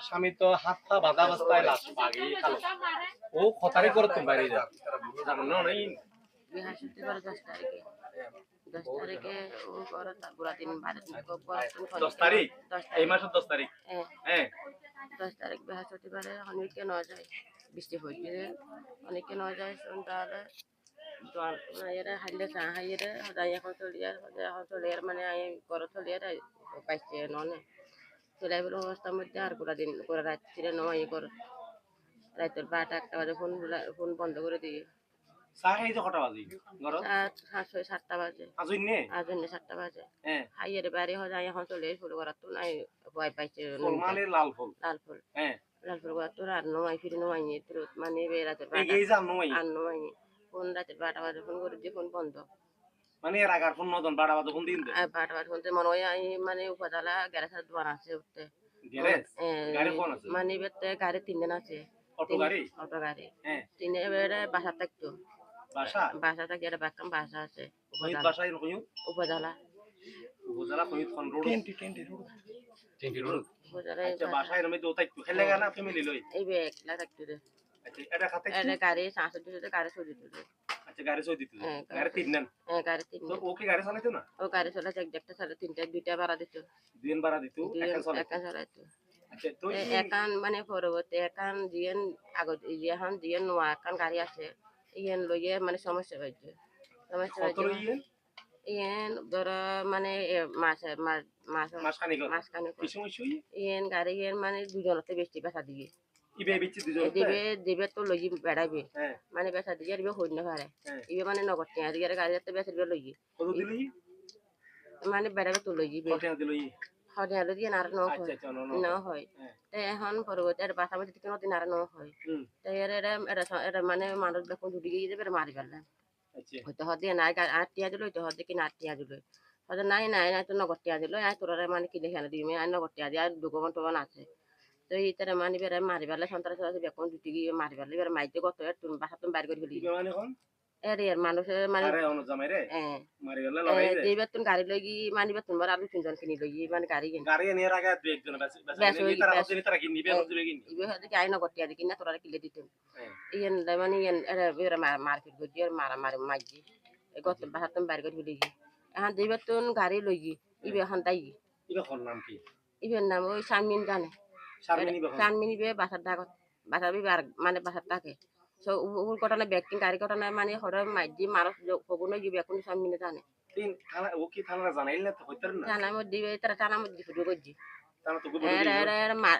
স্বামী তো হাত পা বাঁধা অবস্থায় লাশ আগেই খালো ও খতারি করে তুমি বাইরে যা জানো না নাই বৃহস্পতিবার 10 তারিখে ও করে পুরা দিন বাইরে 10 তারিখ 10 এই তারিখ মাসের 10 তারিখ হ্যাঁ 10 তারিখ বৃহস্পতিবারে অনেকে ন যায় বৃষ্টি হয়েছে অনেকে ন যায় তাহলে এরা হাইলে চা হাইরে সদায় এখন চলিয়ার এখন চলিয়ার মানে আমি ঘর চলিয়ার পাইছে ননে চলাই বলে অবস্থার মধ্যে আর পুরা দিন করে রাত ছিল নয় কর রাতের 12টা 1টা বাজে ফোন বন্ধ করে দিয়ে চা খাই যে কটা বাজি ঘর 7টা বাজে আজই নে আজন্য 7টা বাজে হ্যাঁ হাইয়ের বাড়ি হয় যায় এখন চলে ফুল করার তো নাই ভয় পাইছে ফুল মানে লাল ফুল হ্যাঁ লাল ফুল করার তো আর নয় ফিরে নয় তো মানে রাতের এই যা নই আর নয় ফোন রাতের 12টা বাজে ফোন করে দিয়ে ফোন বন্ধ মানে এর আগার ফোন নদন 12 বাজে ফোন দিন দে 12টা বাজে ফোন মনে হয় আমি মানে উপজেলা গ্যারেজের দোকান আছে উঠতে গ্যারেজ গাড়ি কোন আছে মানে বেতে গাড়ি 3 দিন আছে অটো গাড়ি হ্যাঁ 3 এবারে বাসা থাকতো বাসা থাকি একটা বাক্কাম বাসা আছে বাসায় কইও উপজেলা কই কোন রোড 20 রোড উপজেলা আচ্ছা বাসায় রমে দোতাই খেলে গানা ফ্যামিলি লই এই বে একলা থাকতো রে আচ্ছা এটা খাতে এটা গাড়ি 500 দিতে গাড়ি 100 দিতে আচ্ছা গাড়ি সই দিতে গাড়ি 3 নেন গাড়ি 3 তো ওকে গাড়ি চালাইতো না ও গাড়ি চালাতে একটা চালাতে 3টা 2টা ভাড়া দিত 2 ভাড়া দিত একা চালাইতো আচ্ছা তো একান মানে পরবর্তী একান জিএন আগত এখন জিএন নোয়া একান গাড়ি আছে ইয়েন লইয়ে মানে সমস্যা হয়েছে ইয়েন ধরো মানে মাসখানি ইয়েন গাড়ি ইয়েন মানে দুজনতে বেশি বেচা দিয়ে দিবে তো লই বেড়াইবে মানে বেচা দিয়ে দিবে হই না পারে ইবে মানে নগদ টিয়া দিয়ে গাড়ি যাতে বেচা দিবে লই মানে বেড়াবে তো লই হরিয়ালো দিয়ে আর ন হয় এখন পরবর্তী আর বাসা মধ্যে কোনো দিন আর ন হয় তাই এরা মানে মানুষ দেখুন দুটি গিয়ে যাবে মারি ফেললাম হয়তো হদে নাই আর টিয়া দিল হয়তো হদে কিনা আর টিয়া দিল হয়তো নাই নাই নাই তো নগদ টিয়া দিল আর তোরা মানে কিনে খেলে দিবি আর নগদ টিয়া দিয়ে আর ডকুমেন্ট টোকন আছে তো এই তারা মানে বেড়ে মারি ফেললে সন্তান বেকন দুটি গিয়ে মারি ফেললে এবার মাইতে কত তুমি বাসা তুমি বাইর করে ফেলি এর মানুষের মানে এইবার তুমি গাড়ি লই গিয়ে মানে তোমার আর 3জন কিনি লই মানে গাড়ি আই নগদ টিয়া দি কিনা তোরা কিলে দিতেন ইয়েন মানে ইয়েন এরা মারপিট করছি আর মারামারি মারছি গত বাসা তুমি বাইর করে ফেলি এখন এইবার তুমি গাড়ি লই গিয়ে ইবে এখন তাই ইবের নাম ওই শারমিন জানে শারমিন ইবে বাসার ডাকত বাসার বিবে আর মানে বাসার ডাকে সো উল ঘটনা ব্যক্তি গাড়ি ঘটনা মানে হঠাৎ মাইজি মানুষ কখনো গিয়ে এখন শারমিনে জানে জানার মধ্যে তারা জানার মধ্যে শুরু করছি